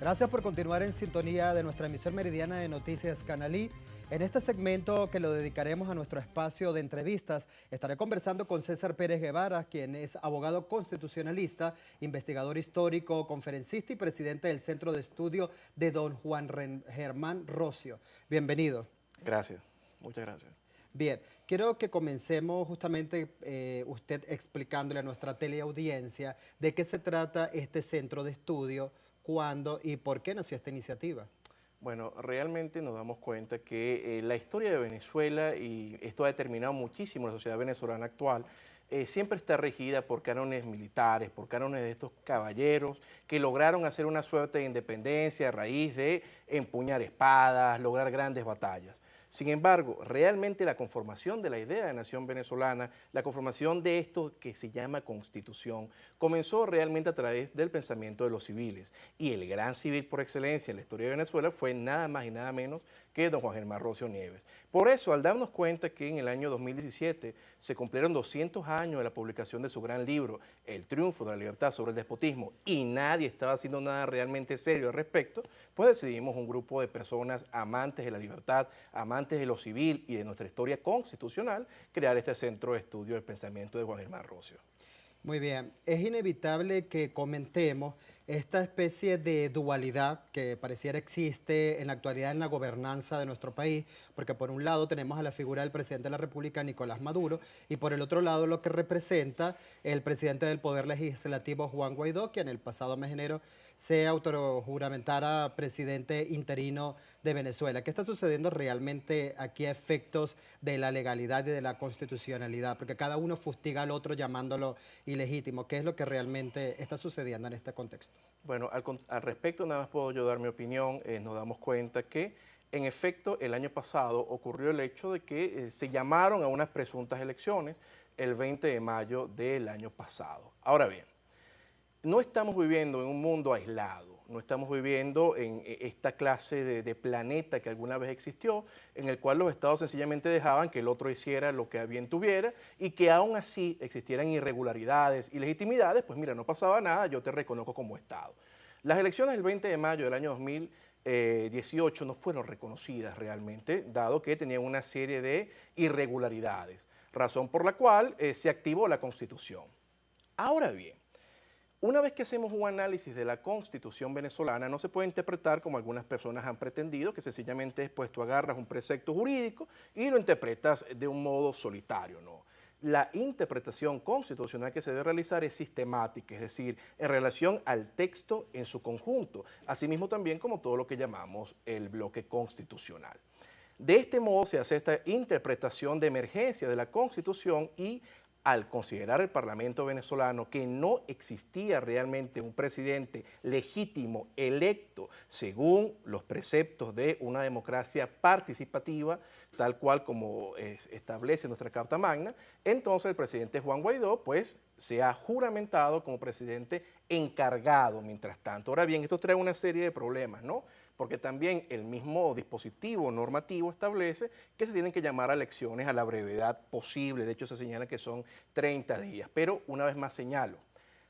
Gracias por continuar en sintonía de nuestra emisión meridiana de Noticias Canalí. En este segmento que lo dedicaremos a nuestro espacio de entrevistas, estaré conversando con César Pérez Guevara, quien es abogado constitucionalista, investigador histórico, conferencista y presidente del Centro de Estudio de don Juan Germán Rocio. Bienvenido. Gracias, muchas gracias. Bien, quiero que comencemos justamente usted explicándole a nuestra teleaudiencia de qué se trata este centro de estudio, cuándo y por qué nació esta iniciativa. Bueno, realmente nos damos cuenta que la historia de Venezuela, y esto ha determinado muchísimo la sociedad venezolana actual, siempre está regida por cánones militares, por cánones de estos caballeros que lograron hacer una suerte de independencia a raíz de empuñar espadas, lograr grandes batallas. Sin embargo, realmente la conformación de la idea de nación venezolana, la conformación de esto que se llama constitución, comenzó realmente a través del pensamiento de los civiles. Y el gran civil por excelencia en la historia de Venezuela fue nada más y nada menos que don Juan Germán Rocio Nieves. Por eso, al darnos cuenta que en el año 2017 se cumplieron 200 años de la publicación de su gran libro, El triunfo de la libertad sobre el despotismo, y nadie estaba haciendo nada realmente serio al respecto, pues decidimos un grupo de personas amantes de la libertad, amantes de lo civil y de nuestra historia constitucional, crear este centro de estudio del pensamiento de Juan Germán Rocio. Muy bien, es inevitable que comentemos esta especie de dualidad que pareciera existe en la actualidad en la gobernanza de nuestro país, porque por un lado tenemos a la figura del presidente de la República, Nicolás Maduro, y por el otro lado lo que representa el presidente del Poder Legislativo, Juan Guaidó, quien el pasado mes de enero se autojuramentara presidente interino de Venezuela. ¿Qué está sucediendo realmente aquí a efectos de la legalidad y de la constitucionalidad? Porque cada uno fustiga al otro llamándolo ilegítimo. ¿Qué es lo que realmente está sucediendo en este contexto? Bueno, al respecto nada más puedo yo dar mi opinión. Nos damos cuenta que en efecto el año pasado ocurrió el hecho de que se llamaron a unas presuntas elecciones el 20 de mayo del año pasado. Ahora bien, no estamos viviendo en un mundo aislado, no estamos viviendo en esta clase de planeta que alguna vez existió, en el cual los estados sencillamente dejaban que el otro hiciera lo que a bien tuviera y que aún así existieran irregularidades, ilegitimidades, pues mira, no pasaba nada, yo te reconozco como estado. Las elecciones del 20 de mayo del año 2018 no fueron reconocidas realmente, dado que tenían una serie de irregularidades, razón por la cual se activó la Constitución. Ahora bien, una vez que hacemos un análisis de la Constitución venezolana, no se puede interpretar como algunas personas han pretendido, que sencillamente es pues tú agarras un precepto jurídico y lo interpretas de un modo solitario, no. La interpretación constitucional que se debe realizar es sistemática, es decir, en relación al texto en su conjunto, asimismo también como todo lo que llamamos el bloque constitucional. De este modo se hace esta interpretación de emergencia de la Constitución y al considerar el Parlamento venezolano que no existía realmente un presidente legítimo, electo, según los preceptos de una democracia participativa, tal cual como establece nuestra Carta Magna, entonces el presidente Juan Guaidó, pues, se ha juramentado como presidente encargado mientras tanto. Ahora bien, esto trae una serie de problemas, ¿no? Porque también el mismo dispositivo normativo establece que se tienen que llamar a elecciones a la brevedad posible. De hecho, se señala que son 30 días. Pero, una vez más señalo,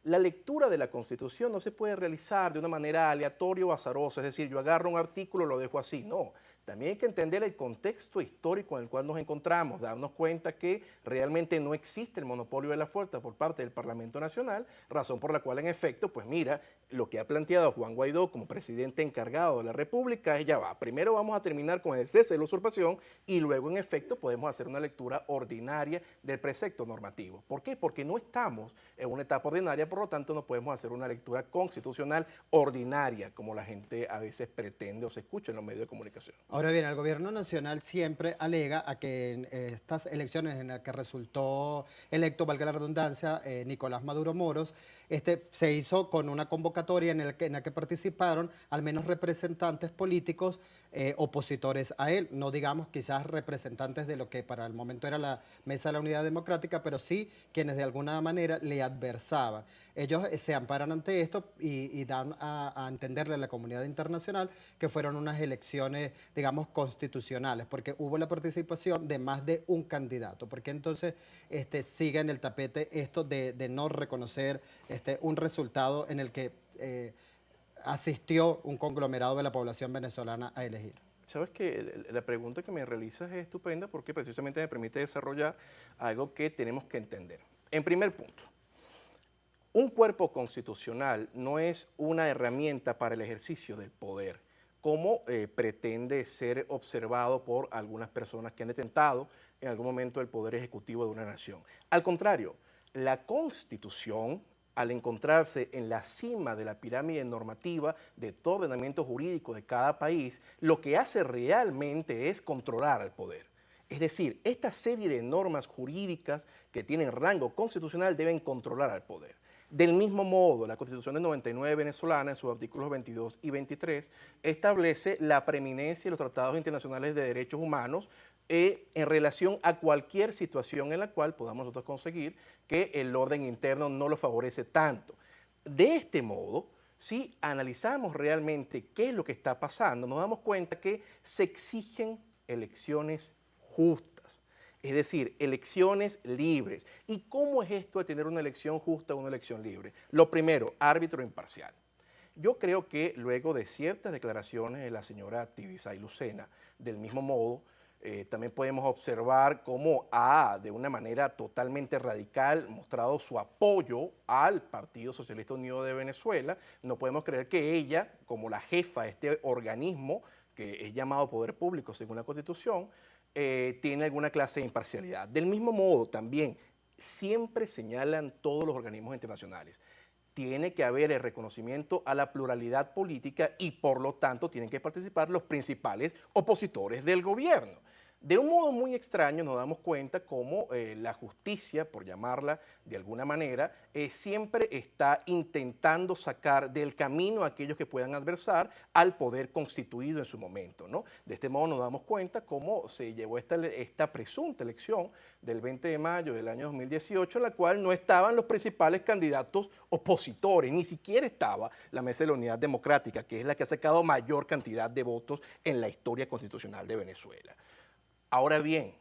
la lectura de la Constitución no se puede realizar de una manera aleatoria o azarosa, es decir, yo agarro un artículo y lo dejo así. No, también hay que entender el contexto histórico en el cual nos encontramos, darnos cuenta que realmente no existe el monopolio de la fuerza por parte del Parlamento Nacional, razón por la cual en efecto, pues mira, lo que ha planteado Juan Guaidó como presidente encargado de la República es ya va, primero vamos a terminar con el cese de la usurpación y luego en efecto podemos hacer una lectura ordinaria del precepto normativo. ¿Por qué? Porque no estamos en una etapa ordinaria, por lo tanto no podemos hacer una lectura constitucional ordinaria como la gente a veces pretende o se escucha en los medios de comunicación. Ahora bien, el gobierno nacional siempre alega a que en estas elecciones en las que resultó electo, valga la redundancia, Nicolás Maduro Moros, se hizo con una convocatoria en la que participaron al menos representantes políticos opositores a él, no digamos quizás representantes de lo que para el momento era la Mesa de la Unidad Democrática, pero sí quienes de alguna manera le adversaban. Ellos se amparan ante esto y dan a entenderle a la comunidad internacional que fueron unas elecciones, digamos, constitucionales, porque hubo la participación de más de un candidato. Porque entonces sigue en el tapete esto de no reconocer un resultado en el que asistió un conglomerado de la población venezolana a elegir. Sabes que la pregunta que me realizas es estupenda porque precisamente me permite desarrollar algo que tenemos que entender. En primer punto, un cuerpo constitucional no es una herramienta para el ejercicio del poder, como pretende ser observado por algunas personas que han detentado en algún momento el poder ejecutivo de una nación. Al contrario, la Constitución, al encontrarse en la cima de la pirámide normativa de todo ordenamiento jurídico de cada país, lo que hace realmente es controlar al poder. Es decir, esta serie de normas jurídicas que tienen rango constitucional deben controlar al poder. Del mismo modo, la Constitución del 99 venezolana, en sus artículos 22 y 23, establece la preeminencia de los tratados internacionales de derechos humanos en relación a cualquier situación en la cual podamos nosotros conseguir que el orden interno no lo favorece tanto. De este modo, si analizamos realmente qué es lo que está pasando, nos damos cuenta que se exigen elecciones justas. Es decir, elecciones libres. ¿Y cómo es esto de tener una elección justa o una elección libre? Lo primero, árbitro imparcial. Yo creo que luego de ciertas declaraciones de la señora Tibisay Lucena, del mismo modo, también podemos observar cómo ha, de una manera totalmente radical, mostrado su apoyo al Partido Socialista Unido de Venezuela. No podemos creer que ella, como la jefa de este organismo, que es llamado Poder Público según la Constitución, tiene alguna clase de imparcialidad. Del mismo modo, también, siempre señalan todos los organismos internacionales, tiene que haber el reconocimiento a la pluralidad política y por lo tanto tienen que participar los principales opositores del gobierno. De un modo muy extraño nos damos cuenta cómo la justicia, por llamarla de alguna manera, siempre está intentando sacar del camino a aquellos que puedan adversar al poder constituido en su momento, ¿no? De este modo nos damos cuenta cómo se llevó esta presunta elección del 20 de mayo del año 2018, en la cual no estaban los principales candidatos opositores, ni siquiera estaba la Mesa de la Unidad Democrática, que es la que ha sacado mayor cantidad de votos en la historia constitucional de Venezuela. Ahora bien,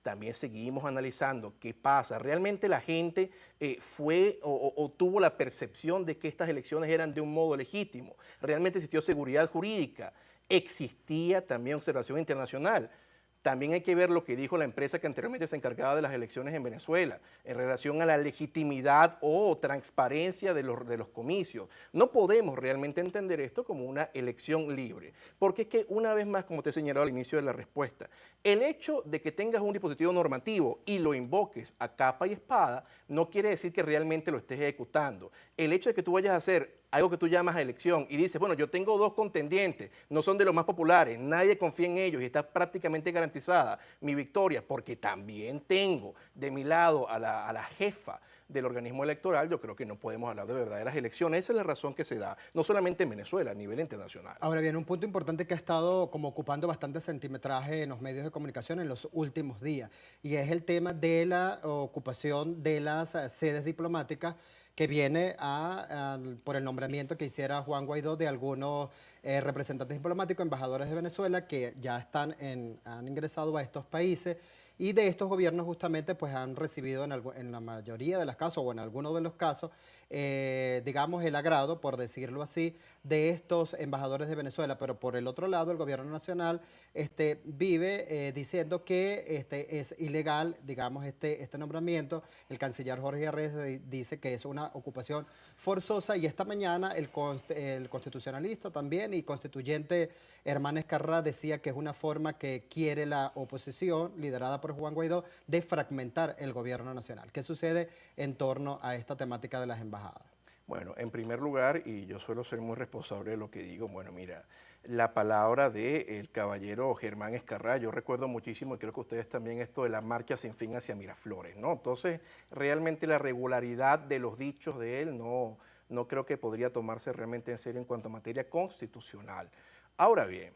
también seguimos analizando qué pasa. ¿Realmente la gente fue o tuvo la percepción de que estas elecciones eran de un modo legítimo? ¿Realmente existió seguridad jurídica? ¿Existía también observación internacional? También hay que ver lo que dijo la empresa que anteriormente se encargaba de las elecciones en Venezuela en relación a la legitimidad o transparencia de los comicios. No podemos realmente entender esto como una elección libre, porque es que una vez más, como te he señalado al inicio de la respuesta, el hecho de que tengas un dispositivo normativo y lo invoques a capa y espada no quiere decir que realmente lo estés ejecutando. El hecho de que tú vayas a hacer algo que tú llamas a elección y dices, bueno, yo tengo dos contendientes, no son de los más populares, nadie confía en ellos y está prácticamente garantizada mi victoria, porque también tengo de mi lado a la jefa del organismo electoral, yo creo que no podemos hablar de verdaderas elecciones. Esa es la razón que se da, no solamente en Venezuela, a nivel internacional. Ahora bien, un punto importante que ha estado como ocupando bastante centimetraje en los medios de comunicación en los últimos días, y es el tema de la ocupación de las sedes diplomáticas que viene por el nombramiento que hiciera Juan Guaidó de algunos representantes diplomáticos, embajadores de Venezuela que ya han ingresado a estos países, y de estos gobiernos justamente pues han recibido en la mayoría de los casos o en algunos de los casos, digamos, el agrado, por decirlo así, de estos embajadores de Venezuela. Pero por el otro lado, el gobierno nacional vive diciendo que es ilegal, digamos, este nombramiento. El canciller Jorge Arrez dice que es una ocupación forzosa, y esta mañana el constitucionalista también y constituyente Herman Escarrá decía que es una forma que quiere la oposición, liderada por Juan Guaidó, de fragmentar el gobierno nacional. ¿Qué sucede en torno a esta temática de las embajadas? Bueno, en primer lugar, y yo suelo ser muy responsable de lo que digo, bueno, mira, la palabra del caballero Germán Escarrá, yo recuerdo muchísimo, y creo que ustedes también, esto de la marcha sin fin hacia Miraflores, ¿no? Entonces, realmente la regularidad de los dichos de él no creo que podría tomarse realmente en serio en cuanto a materia constitucional. Ahora bien,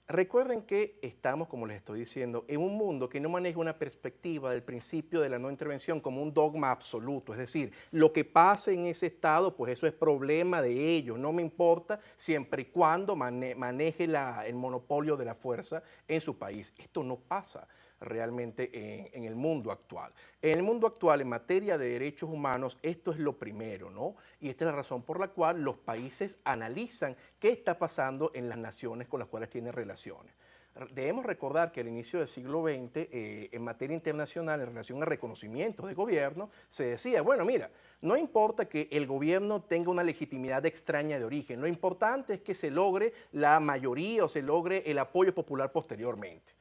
recuerden que estamos, como les estoy diciendo, en un mundo que no maneja una perspectiva del principio de la no intervención como un dogma absoluto. Es decir, lo que pase en ese estado, pues eso es problema de ellos. No me importa siempre y cuando maneje el monopolio de la fuerza en su país. Esto no pasa. realmente en el mundo actual. En el mundo actual, en materia de derechos humanos, esto es lo primero, ¿no? Y esta es la razón por la cual los países analizan qué está pasando en las naciones con las cuales tienen relaciones. Debemos recordar que al inicio del siglo XX, en materia internacional, en relación a reconocimientos de gobierno, se decía, bueno, mira, no importa que el gobierno tenga una legitimidad extraña de origen, lo importante es que se logre la mayoría o se logre el apoyo popular posteriormente.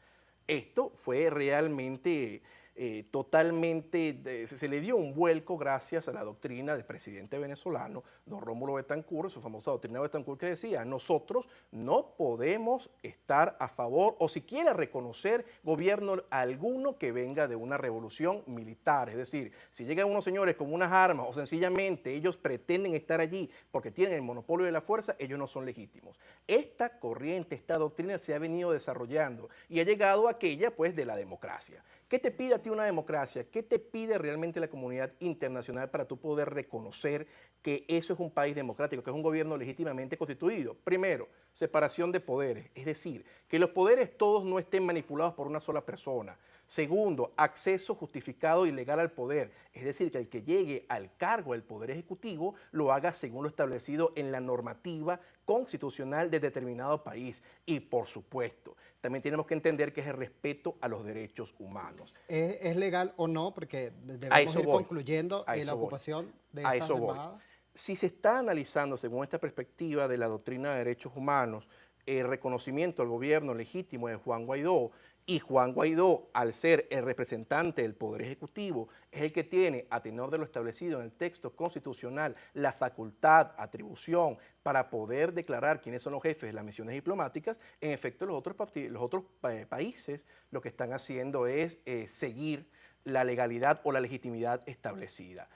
Esto fue realmente se le dio un vuelco gracias a la doctrina del presidente venezolano, don Rómulo Betancourt, su famosa doctrina Betancourt, que decía, nosotros no podemos estar a favor o siquiera reconocer gobierno alguno que venga de una revolución militar. Es decir, si llegan unos señores con unas armas o sencillamente ellos pretenden estar allí porque tienen el monopolio de la fuerza, ellos no son legítimos. Esta corriente, esta doctrina se ha venido desarrollando y ha llegado a aquella pues de la democracia. ¿Qué te pide a ti una democracia? ¿Qué te pide realmente la comunidad internacional para tú poder reconocer que eso es un país democrático, que es un gobierno legítimamente constituido? Primero, separación de poderes, es decir, que los poderes todos no estén manipulados por una sola persona. Segundo, acceso justificado y legal al poder, es decir, que el que llegue al cargo del Poder Ejecutivo lo haga según lo establecido en la normativa constitucional de determinado país. Y por supuesto, también tenemos que entender que es el respeto a los derechos humanos. ¿Es legal o no? Porque A debemos eso ir voy. concluyendo A la eso voy. ocupación de A estas eso voy. embajadas. Si se está analizando según esta perspectiva de la doctrina de derechos humanos, el reconocimiento al gobierno legítimo de Juan Guaidó, y Juan Guaidó, al ser el representante del Poder Ejecutivo, es el que tiene, a tenor de lo establecido en el texto constitucional, la facultad, atribución, para poder declarar quiénes son los jefes de las misiones diplomáticas. En efecto, los otros países lo que están haciendo es seguir la legalidad o la legitimidad establecida.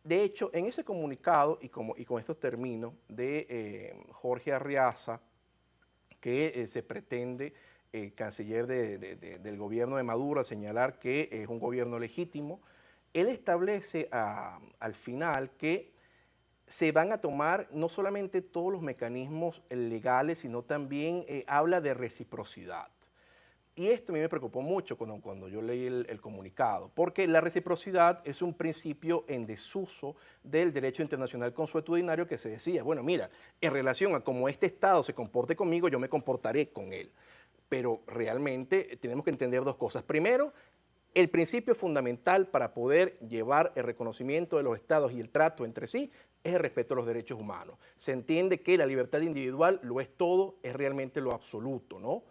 De hecho, en ese comunicado, y con esto termino, de Jorge Arriaza, que se pretende canciller del gobierno de Maduro, al señalar que es un gobierno legítimo, él establece al final que se van a tomar no solamente todos los mecanismos legales, sino también habla de reciprocidad. Y esto a mí me preocupó mucho cuando yo leí el comunicado, porque la reciprocidad es un principio en desuso del derecho internacional consuetudinario que se decía, bueno, mira, en relación a cómo este Estado se comporte conmigo, yo me comportaré con él. Pero realmente tenemos que entender dos cosas. Primero, el principio fundamental para poder llevar el reconocimiento de los estados y el trato entre sí es el respeto a los derechos humanos. Se entiende que la libertad individual lo es todo, es realmente lo absoluto, ¿no?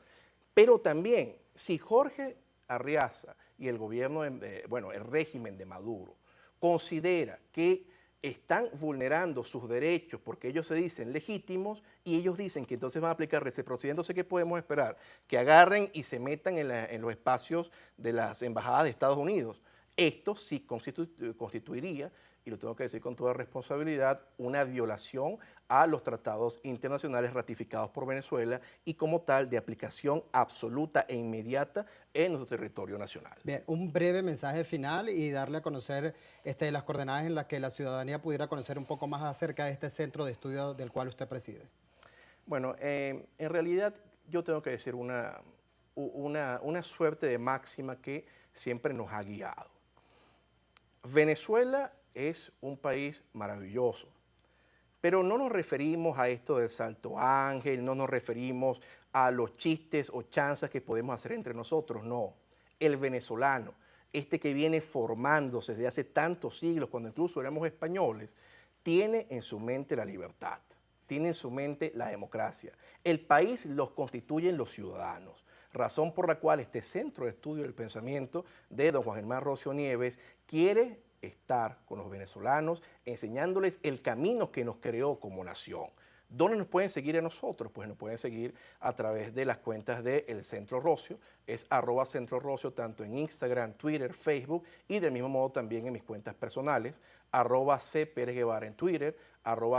Pero también, si Jorge Arriaza y el gobierno, el régimen de Maduro considera que están vulnerando sus derechos porque ellos se dicen legítimos y ellos dicen que entonces van a aplicar reciprocidad, entonces ¿qué podemos esperar? Que agarren y se metan en los espacios de las embajadas de Estados Unidos. Esto sí constituiría, y lo tengo que decir con toda responsabilidad, una violación a los tratados internacionales ratificados por Venezuela y como tal de aplicación absoluta e inmediata en nuestro territorio nacional. Bien, un breve mensaje final y darle a conocer las coordenadas en las que la ciudadanía pudiera conocer un poco más acerca de este centro de estudio del cual usted preside. Bueno, en realidad yo tengo que decir una suerte de máxima que siempre nos ha guiado. Venezuela es un país maravilloso, pero no nos referimos a esto del Salto Ángel, no nos referimos a los chistes o chanzas que podemos hacer entre nosotros, no. El venezolano, este que viene formándose desde hace tantos siglos, cuando incluso éramos españoles, tiene en su mente la libertad, tiene en su mente la democracia. El país los constituyen los ciudadanos, razón por la cual este Centro de Estudio del Pensamiento de don Juan Germán Rocio Nieves quiere estar con los venezolanos, enseñándoles el camino que nos creó como nación. ¿Dónde nos pueden seguir a nosotros? Pues nos pueden seguir a través de las cuentas del Centro Rocio, es @Centro Rocio tanto en Instagram, Twitter, Facebook y del mismo modo también en mis cuentas personales, @CPérezGuevara en Twitter,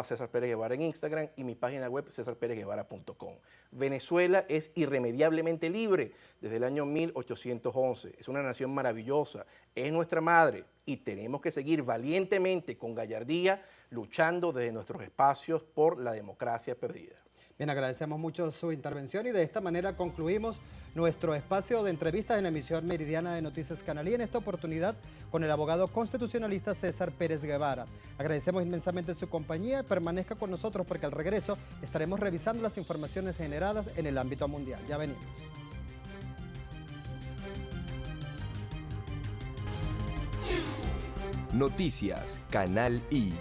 @César Pérez Guevara en Instagram y mi página web cesarperezguevara.com. Venezuela es irremediablemente libre desde el año 1811. Es una nación maravillosa, es nuestra madre y tenemos que seguir valientemente, con gallardía, luchando desde nuestros espacios por la democracia perdida. Bien, agradecemos mucho su intervención y de esta manera concluimos nuestro espacio de entrevistas en la emisión meridiana de Noticias Canalí, en esta oportunidad con el abogado constitucionalista César Pérez Guevara. Agradecemos inmensamente su compañía, permanezca con nosotros porque al regreso estaremos revisando las informaciones generadas en el ámbito mundial. Ya venimos. Noticias Canal I.